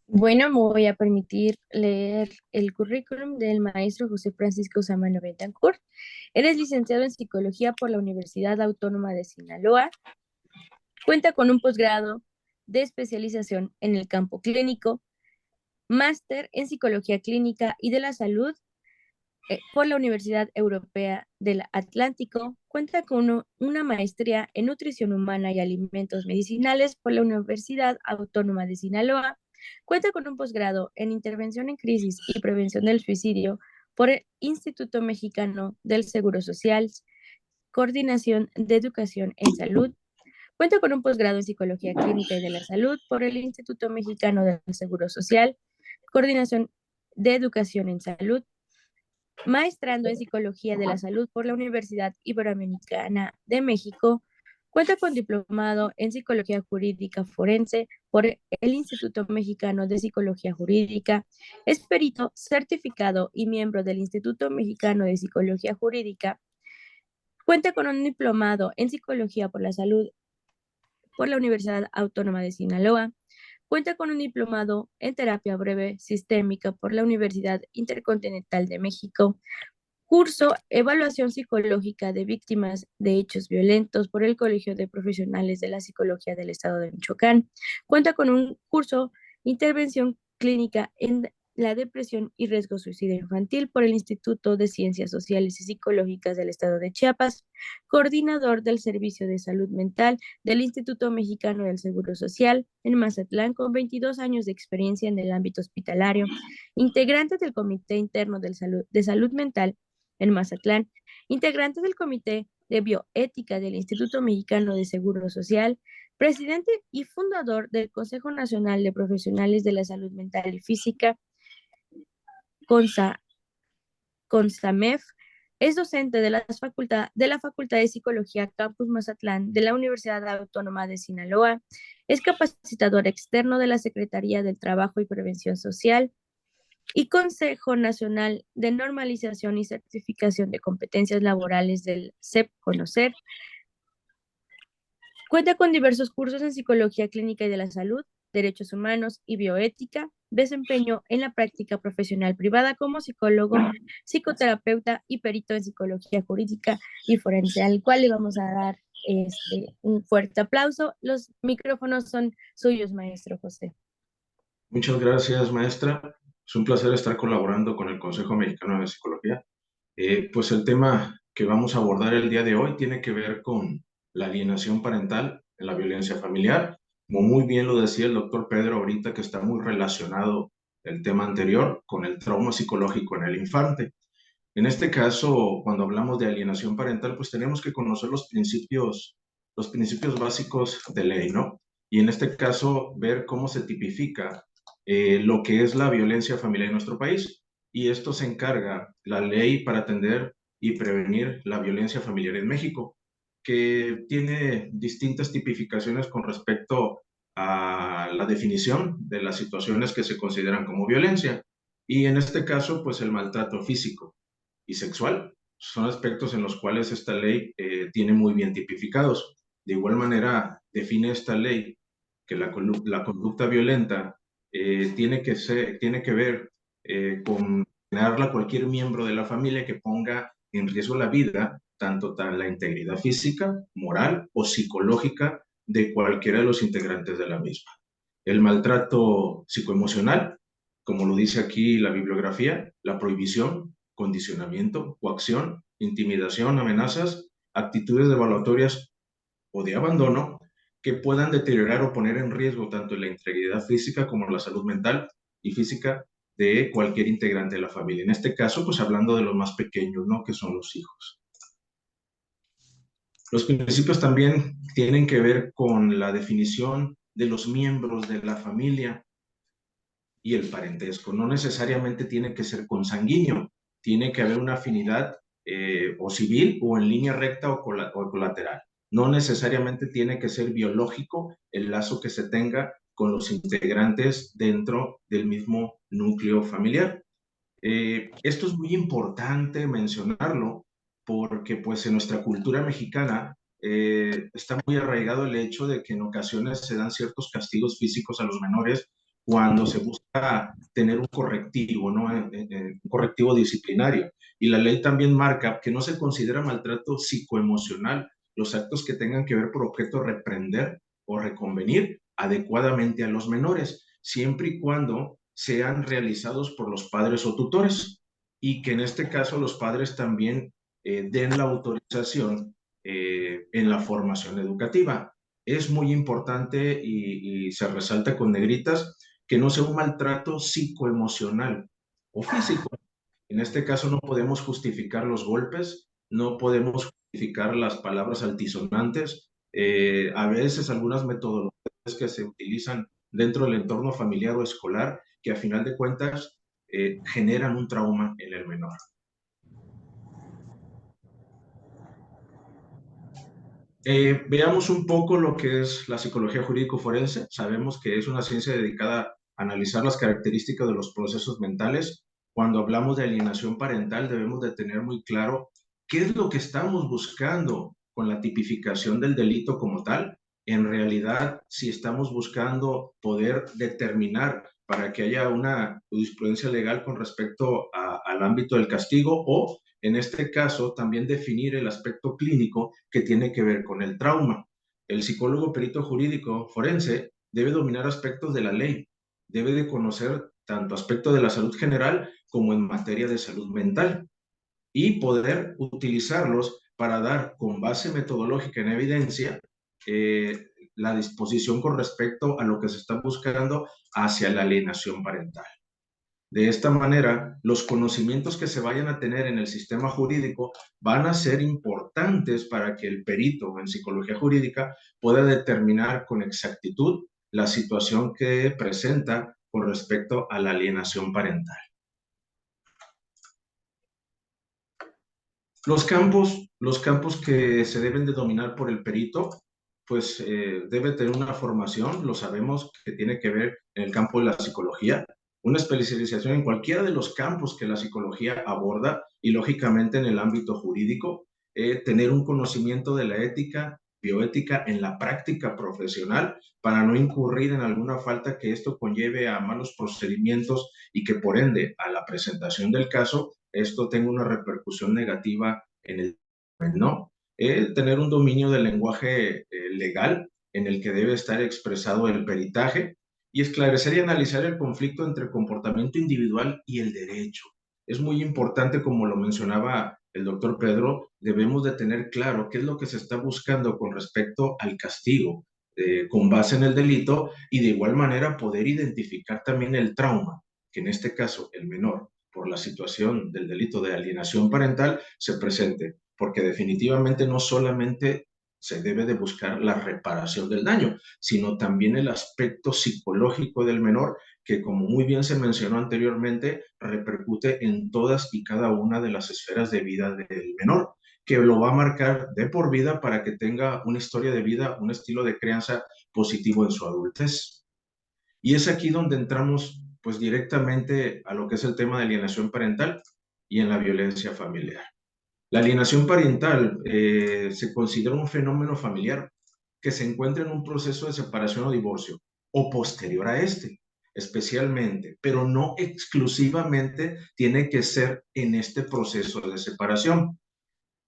Bueno, me voy a permitir leer el currículum del maestro José Francisco Samano Betancourt. Él es licenciado en Psicología por la Universidad Autónoma de Sinaloa. Cuenta con un posgrado de especialización en el campo clínico, máster en Psicología Clínica y de la Salud por la Universidad Europea del Atlántico. Cuenta con una maestría en Nutrición Humana y Alimentos Medicinales por la Universidad Autónoma de Sinaloa. Cuenta con un posgrado en Intervención en Crisis y Prevención del Suicidio por el Instituto Mexicano del Seguro Social, Coordinación de Educación en Salud. Cuenta con un posgrado en Psicología Clínica y de la Salud por el Instituto Mexicano del Seguro Social, Coordinación de Educación en Salud, maestrando en Psicología de la Salud por la Universidad Iberoamericana de México. Cuenta con diplomado en Psicología Jurídica Forense por el Instituto Mexicano de Psicología Jurídica. Es perito certificado y miembro del Instituto Mexicano de Psicología Jurídica. Cuenta con un diplomado en Psicología por la Salud por la Universidad Autónoma de Sinaloa. Cuenta con un diplomado en terapia breve sistémica por la Universidad Intercontinental de México. Curso Evaluación Psicológica de Víctimas de Hechos Violentos por el Colegio de Profesionales de la Psicología del Estado de Michoacán. Cuenta con un curso Intervención Clínica en la Depresión y Riesgo Suicidio Infantil por el Instituto de Ciencias Sociales y Psicológicas del Estado de Chiapas. Coordinador del Servicio de Salud Mental del Instituto Mexicano del Seguro Social en Mazatlán, con 22 años de experiencia en el ámbito hospitalario. Integrante del Comité Interno de Salud Mental en Mazatlán, integrante del Comité de Bioética del Instituto Mexicano de Seguro Social, presidente y fundador del Consejo Nacional de Profesionales de la Salud Mental y Física, CONSA, CONSAMEF. Es docente de la Facultad de Psicología Campus Mazatlán de la Universidad Autónoma de Sinaloa. Es capacitador externo de la Secretaría del Trabajo y Prevención Social y Consejo Nacional de Normalización y Certificación de Competencias Laborales del CEP Conocer. Cuenta con diversos cursos en Psicología Clínica y de la Salud, Derechos Humanos y Bioética, desempeño en la práctica profesional privada como psicólogo, psicoterapeuta y perito en Psicología Jurídica y Forense, al cual le vamos a dar un fuerte aplauso. Los micrófonos son suyos, maestro José. Muchas gracias, maestra. Es un placer estar colaborando con el Consejo Mexicano de Psicología. Pues el tema que vamos a abordar el día de hoy tiene que ver con la alienación parental en la violencia familiar. Como muy bien lo decía el doctor Pedro ahorita, que está muy relacionado el tema anterior con el trauma psicológico en el infante. En este caso, cuando hablamos de alienación parental, pues tenemos que conocer los principios básicos de ley, ¿no? Y en este caso, ver cómo se tipifica lo que es la violencia familiar en nuestro país. Y esto se encarga la ley para atender y prevenir la violencia familiar en México, que tiene distintas tipificaciones con respecto a la definición de las situaciones que se consideran como violencia. Y en este caso, pues el maltrato físico y sexual son aspectos en los cuales esta ley tiene muy bien tipificados. De igual manera, define esta ley que la conducta violenta tiene que ver con generarla a cualquier miembro de la familia que ponga en riesgo la vida, tanto la integridad física, moral o psicológica de cualquiera de los integrantes de la misma. El maltrato psicoemocional, como lo dice aquí la bibliografía, la prohibición, condicionamiento, coacción, intimidación, amenazas, actitudes devaluatorias o de abandono que puedan deteriorar o poner en riesgo tanto la integridad física como la salud mental y física de cualquier integrante de la familia. En este caso, pues hablando de los más pequeños, ¿no? Que son los hijos. Los principios también tienen que ver con la definición de los miembros de la familia y el parentesco. No necesariamente tiene que ser consanguíneo, tiene que haber una afinidad o civil o en línea recta o colateral. No necesariamente tiene que ser biológico el lazo que se tenga con los integrantes dentro del mismo núcleo familiar. Esto es muy importante mencionarlo porque pues en nuestra cultura mexicana está muy arraigado el hecho de que en ocasiones se dan ciertos castigos físicos a los menores cuando se busca tener un correctivo, ¿no? Un correctivo disciplinario. Y la ley también marca que no se considera maltrato psicoemocional los actos que tengan que ver por objeto reprender o reconvenir adecuadamente a los menores, siempre y cuando sean realizados por los padres o tutores, y que en este caso los padres también den la autorización en la formación educativa. Es muy importante y se resalta con negritas que no sea un maltrato psicoemocional o físico. En este caso no podemos justificar los golpes, no podemos justificar las palabras altisonantes. A veces algunas metodologías que se utilizan dentro del entorno familiar o escolar que a final de cuentas generan un trauma en el menor. Veamos un poco lo que es la psicología jurídico-forense. Sabemos que es una ciencia dedicada a analizar las características de los procesos mentales. Cuando hablamos de alienación parental, debemos de tener muy claro qué es lo que estamos buscando con la tipificación del delito como tal. En realidad, si estamos buscando poder determinar para que haya una jurisprudencia legal con respecto al ámbito del castigo, o en este caso también definir el aspecto clínico que tiene que ver con el trauma. El psicólogo perito jurídico forense debe dominar aspectos de la ley, debe de conocer tanto aspectos de la salud general como en materia de salud mental, y poder utilizarlos para dar con base metodológica en evidencia la disposición con respecto a lo que se está buscando hacia la alienación parental. De esta manera, los conocimientos que se vayan a tener en el sistema jurídico van a ser importantes para que el perito en psicología jurídica pueda determinar con exactitud la situación que presenta con respecto a la alienación parental. Los campos que se deben de dominar por el perito, pues debe tener una formación, lo sabemos, que tiene que ver en el campo de la psicología, una especialización en cualquiera de los campos que la psicología aborda y lógicamente en el ámbito jurídico, tener un conocimiento de la ética, bioética en la práctica profesional para no incurrir en alguna falta que esto conlleve a malos procedimientos y que por ende a la presentación del caso esto tenga una repercusión negativa en el, ¿no? Tener un dominio del lenguaje legal en el que debe estar expresado el peritaje y esclarecer y analizar el conflicto entre el comportamiento individual y el derecho. Es muy importante, como lo mencionaba el doctor Pedro, debemos de tener claro qué es lo que se está buscando con respecto al castigo con base en el delito, y de igual manera poder identificar también el trauma, que en este caso el menor, por la situación del delito de alienación parental, se presente, porque definitivamente no solamente se debe de buscar la reparación del daño, sino también el aspecto psicológico del menor, que como muy bien se mencionó anteriormente, repercute en todas y cada una de las esferas de vida del menor, que lo va a marcar de por vida para que tenga una historia de vida, un estilo de crianza positivo en su adultez. Y es aquí donde entramos pues directamente a lo que es el tema de alienación parental y en la violencia familiar. La alienación parental se considera un fenómeno familiar que se encuentra en un proceso de separación o divorcio o posterior a este, especialmente, pero no exclusivamente tiene que ser en este proceso de separación.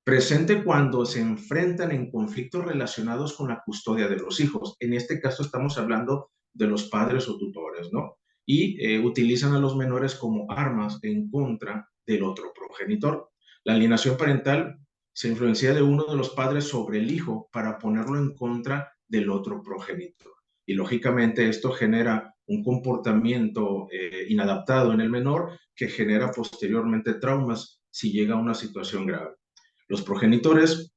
Presente cuando se enfrentan en conflictos relacionados con la custodia de los hijos. En este caso estamos hablando de los padres o tutores, ¿no? Y utilizan a los menores como armas en contra del otro progenitor. La alienación parental se influencia de uno de los padres sobre el hijo para ponerlo en contra del otro progenitor. Y lógicamente esto genera un comportamiento inadaptado en el menor que genera posteriormente traumas si llega a una situación grave. Los progenitores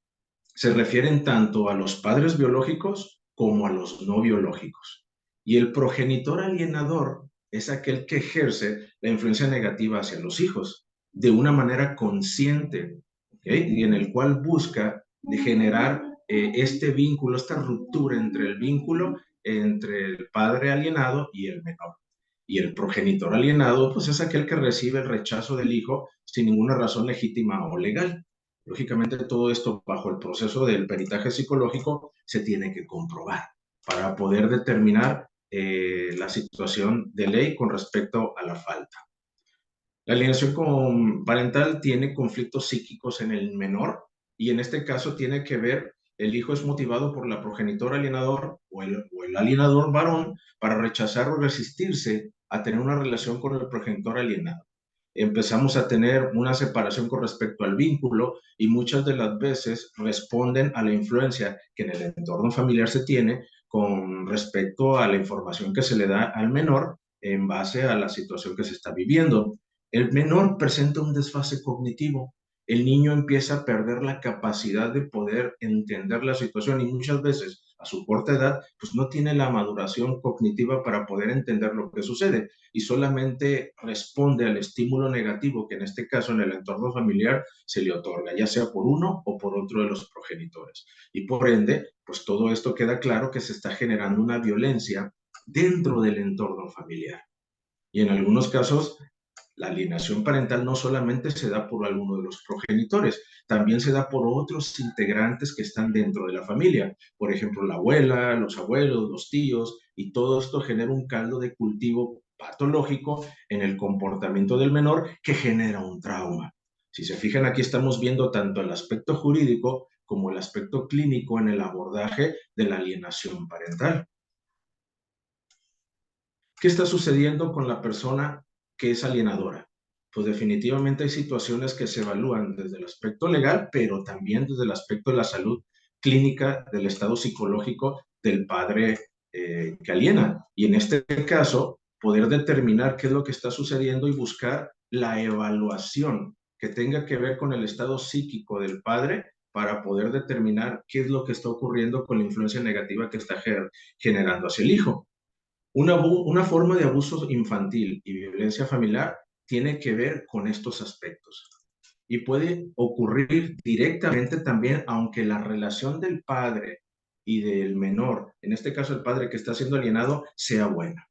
se refieren tanto a los padres biológicos como a los no biológicos. Y el progenitor alienador es aquel que ejerce la influencia negativa hacia los hijos de una manera consciente, ¿okay? Y en el cual busca de generar este vínculo, esta ruptura entre el vínculo entre el padre alienado y el menor. Y el progenitor alienado, pues es aquel que recibe el rechazo del hijo sin ninguna razón legítima o legal. Lógicamente, todo esto bajo el proceso del peritaje psicológico se tiene que comprobar para poder determinar la situación de ley con respecto a la falta. La alienación parental tiene conflictos psíquicos en el menor y en este caso tiene que ver, el hijo es motivado por la progenitora alienador o el alienador varón para rechazar o resistirse a tener una relación con el progenitor alienado. Empezamos a tener una separación con respecto al vínculo y muchas de las veces responden a la influencia que en el entorno familiar se tiene con respecto a la información que se le da al menor en base a la situación que se está viviendo. El menor presenta un desfase cognitivo. El niño empieza a perder la capacidad de poder entender la situación y muchas veces a su corta edad pues no tiene la maduración cognitiva para poder entender lo que sucede y solamente responde al estímulo negativo que en este caso en el entorno familiar se le otorga, ya sea por uno o por otro de los progenitores. Y por ende, pues todo esto queda claro que se está generando una violencia dentro del entorno familiar. Y en algunos casos la alienación parental no solamente se da por alguno de los progenitores, también se da por otros integrantes que están dentro de la familia. Por ejemplo, la abuela, los abuelos, los tíos, y todo esto genera un caldo de cultivo patológico en el comportamiento del menor que genera un trauma. Si se fijan, aquí estamos viendo tanto el aspecto jurídico como el aspecto clínico en el abordaje de la alienación parental. ¿Qué está sucediendo con la persona que es alienadora? Pues definitivamente hay situaciones que se evalúan desde el aspecto legal, pero también desde el aspecto de la salud clínica, del estado psicológico del padre que aliena. Y en este caso, poder determinar qué es lo que está sucediendo y buscar la evaluación que tenga que ver con el estado psíquico del padre para poder determinar qué es lo que está ocurriendo con la influencia negativa que está generando hacia el hijo. Una forma de abuso infantil y violencia familiar tiene que ver con estos aspectos y puede ocurrir directamente también, aunque la relación del padre y del menor, en este caso el padre que está siendo alienado, sea buena.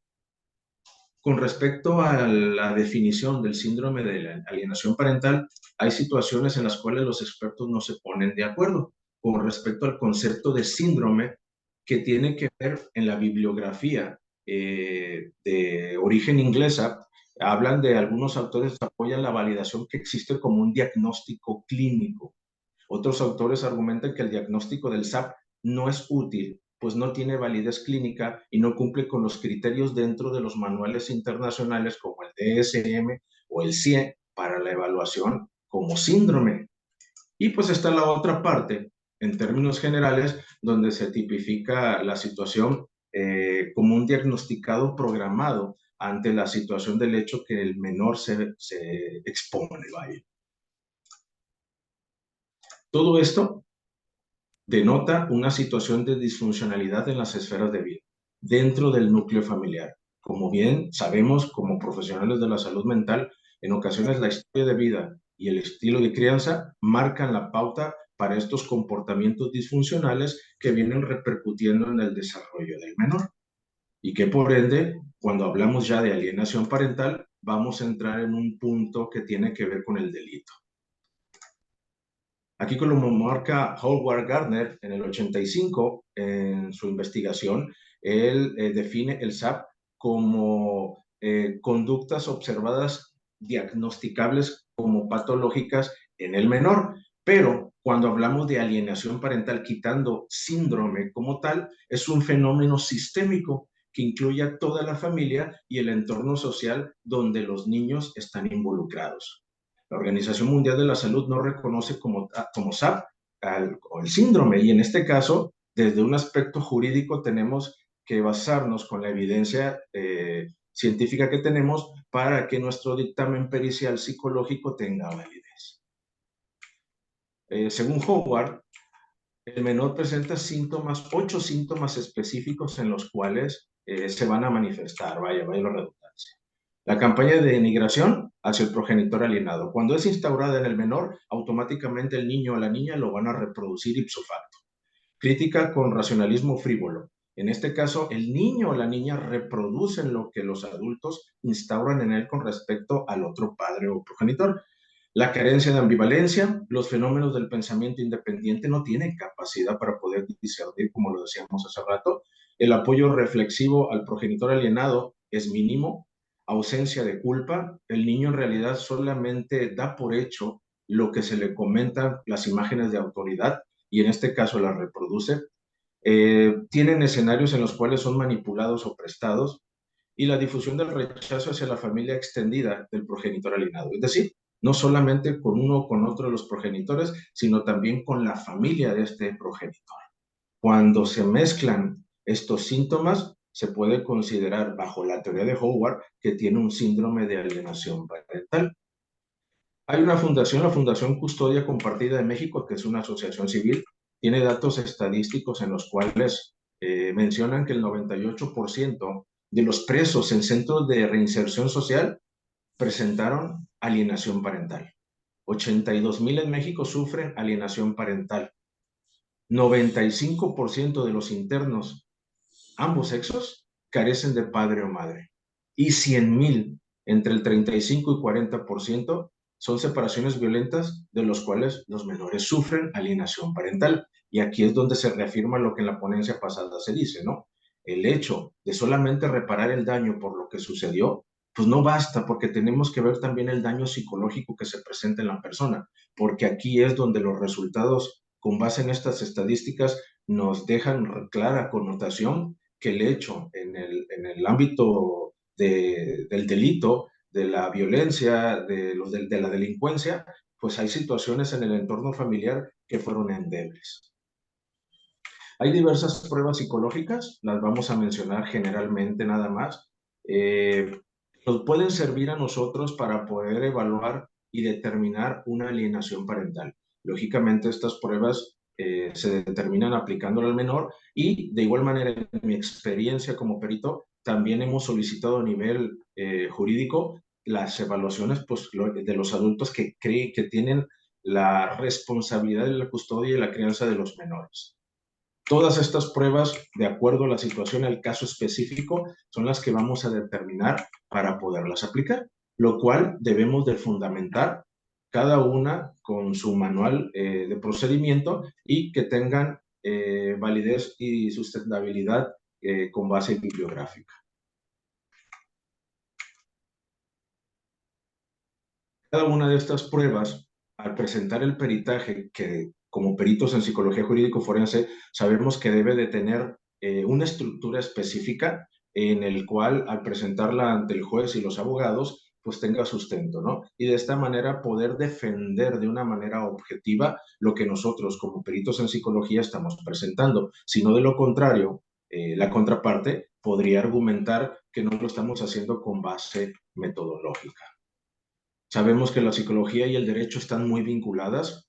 Con respecto a la definición del síndrome de la alienación parental, hay situaciones en las cuales los expertos no se ponen de acuerdo con respecto al concepto de síndrome que tiene que ver en la bibliografía de origen inglesa. Hablan de algunos autores que apoyan la validación que existe como un diagnóstico clínico. Otros autores argumentan que el diagnóstico del SAP no es útil, pues no tiene validez clínica y no cumple con los criterios dentro de los manuales internacionales como el DSM o el CIE para la evaluación como síndrome. Y pues está la otra parte, en términos generales, donde se tipifica la situación como un diagnosticado programado ante la situación del hecho que el menor se expone, vaya. Todo esto denota una situación de disfuncionalidad en las esferas de vida, dentro del núcleo familiar. Como bien sabemos, como profesionales de la salud mental, en ocasiones la historia de vida y el estilo de crianza marcan la pauta para estos comportamientos disfuncionales que vienen repercutiendo en el desarrollo del menor. Y que por ende, cuando hablamos ya de alienación parental, vamos a entrar en un punto que tiene que ver con el delito. Aquí como marca Howard Gardner en el 85, en su investigación, él define el SAP como conductas observadas diagnosticables como patológicas en el menor, pero cuando hablamos de alienación parental, quitando síndrome como tal, es un fenómeno sistémico que incluye a toda la familia y el entorno social donde los niños están involucrados. La Organización Mundial de la Salud no reconoce como SAP el síndrome y en este caso, desde un aspecto jurídico, tenemos que basarnos con la evidencia científica que tenemos para que nuestro dictamen pericial psicológico tenga validez. Según Howard, el menor presenta 8 síntomas específicos en los cuales se van a manifestar, vaya la redundancia. La campaña de denigración hacia el progenitor alienado. Cuando es instaurada en el menor, automáticamente el niño o la niña lo van a reproducir ipso facto. Crítica con racionalismo frívolo. En este caso, el niño o la niña reproducen lo que los adultos instauran en él con respecto al otro padre o progenitor. La carencia de ambivalencia, los fenómenos del pensamiento independiente no tienen capacidad para poder discernir, como lo decíamos hace rato, El apoyo reflexivo al progenitor alienado es mínimo, ausencia de culpa, el niño en realidad solamente da por hecho lo que se le comentan las imágenes de autoridad y en este caso las reproduce. Tienen escenarios en los cuales son manipulados o prestados y la difusión del rechazo hacia la familia extendida del progenitor alienado. Es decir, no solamente con uno o con otro de los progenitores, sino también con la familia de este progenitor. Cuando se mezclan estos síntomas, se puede considerar, bajo la teoría de Howard, que tiene un síndrome de alienación parental. Hay una fundación, la Fundación Custodia Compartida de México, que es una asociación civil, tiene datos estadísticos en los cuales mencionan que el 98% de los presos en centros de reinserción social presentaron alienación parental. 82,000 en México sufren alienación parental. 95% de los internos, ambos sexos, carecen de padre o madre. Y 100,000, entre el 35 y 40%, son separaciones violentas de los cuales los menores sufren alienación parental. Y aquí es donde se reafirma lo que en la ponencia pasada se dice, ¿no? El hecho de solamente reparar el daño por lo que sucedió, pues no basta, porque tenemos que ver también el daño psicológico que se presenta en la persona, porque aquí es donde los resultados, con base en estas estadísticas, nos dejan clara connotación que el hecho en el ámbito del delito, de la violencia, de la delincuencia, pues hay situaciones en el entorno familiar que fueron endebles. Hay diversas pruebas psicológicas, las vamos a mencionar generalmente nada más. Nos pueden servir a nosotros para poder evaluar y determinar una alienación parental. Lógicamente, estas pruebas se determinan aplicándolo al menor y de igual manera, en mi experiencia como perito, también hemos solicitado a nivel jurídico las evaluaciones pues, de los adultos que creen que tienen la responsabilidad de la custodia y la crianza de los menores. Todas estas pruebas, de acuerdo a la situación, al caso específico, son las que vamos a determinar para poderlas aplicar, lo cual debemos de fundamentar cada una con su manual de procedimiento y que tengan validez y sustentabilidad con base bibliográfica. Cada una de estas pruebas, al presentar el peritaje, que como peritos en psicología jurídico forense sabemos que debe de tener una estructura específica en el cual al presentarla ante el juez y los abogados, pues tenga sustento, ¿no? Y de esta manera poder defender de una manera objetiva lo que nosotros como peritos en psicología estamos presentando. Si no, de lo contrario, la contraparte podría argumentar que no lo estamos haciendo con base metodológica. Sabemos que la psicología y el derecho están muy vinculadas.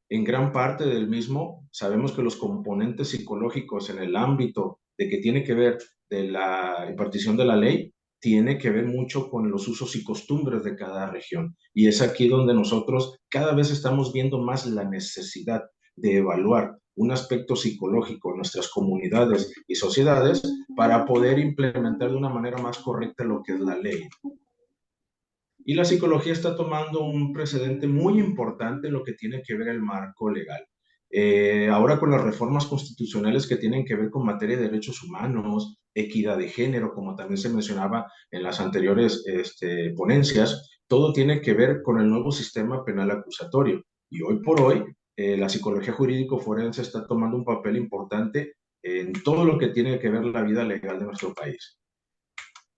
En gran parte del mismo, sabemos que los componentes psicológicos en el ámbito de que tiene que ver de la impartición de la ley, tiene que ver mucho con los usos y costumbres de cada región. Y es aquí donde nosotros cada vez estamos viendo más la necesidad de evaluar un aspecto psicológico en nuestras comunidades y sociedades para poder implementar de una manera más correcta lo que es la ley. Y la psicología está tomando un precedente muy importante en lo que tiene que ver el marco legal. Ahora con las reformas constitucionales que tienen que ver con materia de derechos humanos, equidad de género, como también se mencionaba en las anteriores ponencias, todo tiene que ver con el nuevo sistema penal acusatorio. Y hoy por hoy, la psicología jurídico forense está tomando un papel importante en todo lo que tiene que ver la vida legal de nuestro país.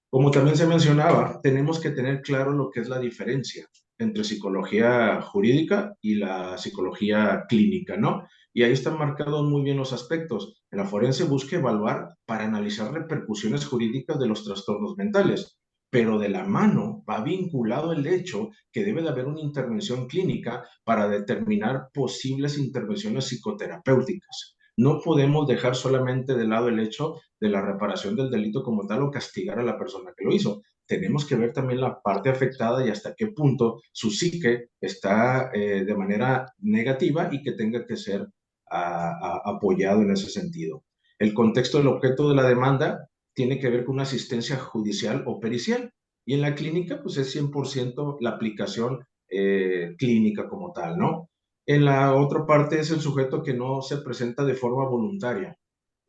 Como también se mencionaba, tenemos que tener claro lo que es la diferencia entre psicología jurídica y la psicología clínica, ¿no? Y ahí están marcados muy bien los aspectos. La forense busca evaluar para analizar repercusiones jurídicas de los trastornos mentales, pero de la mano va vinculado el hecho que debe de haber una intervención clínica para determinar posibles intervenciones psicoterapéuticas. No podemos dejar solamente de lado el hecho de la reparación del delito como tal o castigar a la persona que lo hizo. Tenemos que ver también la parte afectada y hasta qué punto su psique está de manera negativa y que tenga que ser apoyado en ese sentido. El contexto del objeto de la demanda tiene que ver con una asistencia judicial o pericial y en la clínica pues es 100% la aplicación clínica como tal, ¿no? En la otra parte es el sujeto que no se presenta de forma voluntaria.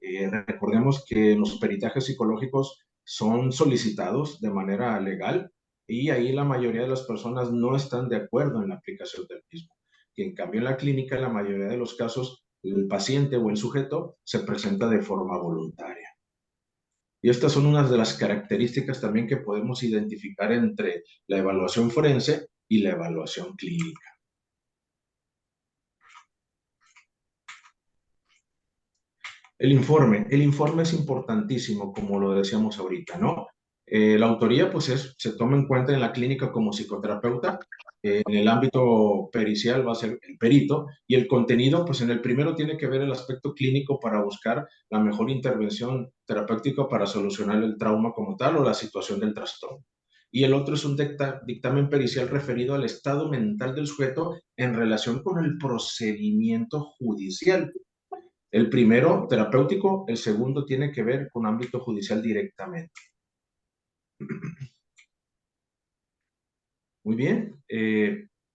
Recordemos que los peritajes psicológicos son solicitados de manera legal y ahí la mayoría de las personas no están de acuerdo en la aplicación del mismo. Y en cambio en la clínica, en la mayoría de los casos, el paciente o el sujeto se presenta de forma voluntaria. Y estas son unas de las características también que podemos identificar entre la evaluación forense y la evaluación clínica. El informe es importantísimo, como lo decíamos ahorita, ¿no? La autoría, pues, se toma en cuenta en la clínica como psicoterapeuta, en el ámbito pericial va a ser el perito, y el contenido, pues, en el primero tiene que ver el aspecto clínico para buscar la mejor intervención terapéutica para solucionar el trauma como tal o la situación del trastorno. Y el otro es un dictamen pericial referido al estado mental del sujeto en relación con el procedimiento judicial. El primero, terapéutico, el segundo tiene que ver con ámbito judicial directamente. Muy bien,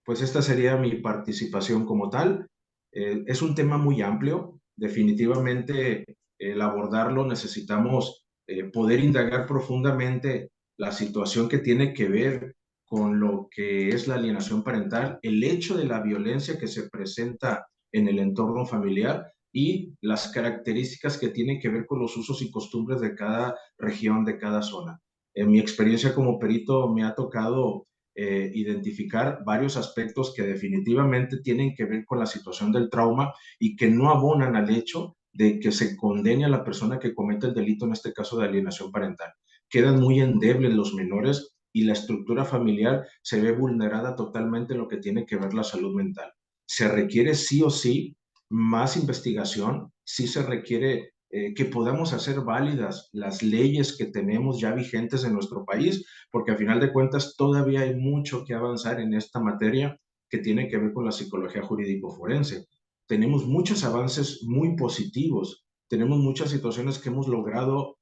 pues esta sería mi participación como tal. Es un tema muy amplio, definitivamente el abordarlo necesitamos poder indagar profundamente la situación que tiene que ver con lo que es la alienación parental, el hecho de la violencia que se presenta en el entorno familiar y las características que tienen que ver con los usos y costumbres de cada región, de cada zona. En mi experiencia como perito me ha tocado identificar varios aspectos que definitivamente tienen que ver con la situación del trauma y que no abonan al hecho de que se condene a la persona que comete el delito, en este caso de alienación parental. Quedan muy endebles los menores y la estructura familiar se ve vulnerada totalmente en lo que tiene que ver la salud mental. Se requiere sí o sí más investigación, sí se requiere que podamos hacer válidas las leyes que tenemos ya vigentes en nuestro país, porque a final de cuentas todavía hay mucho que avanzar en esta materia que tiene que ver con la psicología jurídico-forense. Tenemos muchos avances muy positivos, tenemos muchas situaciones que hemos logrado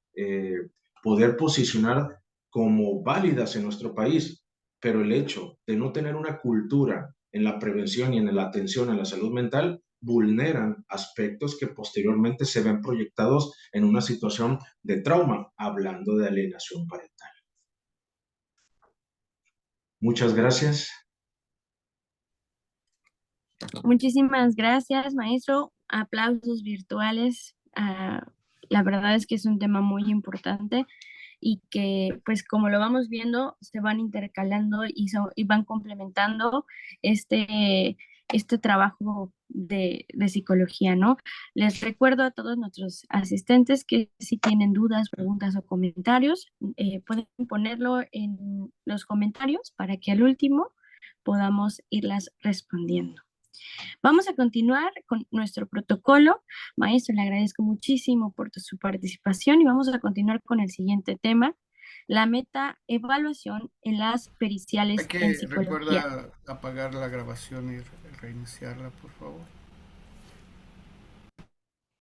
poder posicionar como válidas en nuestro país, pero el hecho de no tener una cultura en la prevención y en la atención a la salud mental vulneran aspectos que posteriormente se ven proyectados en una situación de trauma, hablando de alienación parental. Muchas gracias. Muchísimas gracias, maestro. Aplausos virtuales. La verdad es que es un tema muy importante y que, pues, como lo vamos viendo, se van intercalando y van complementando este trabajo de psicología, ¿no? Les recuerdo a todos nuestros asistentes que si tienen dudas, preguntas o comentarios, pueden ponerlo en los comentarios para que al último podamos irlas respondiendo. Vamos a continuar con nuestro protocolo. Maestro, le agradezco muchísimo por su participación y vamos a continuar con el siguiente tema, la meta evaluación en las Hay periciales en que psicología. recuerda apagar la grabación y reiniciarla, por favor.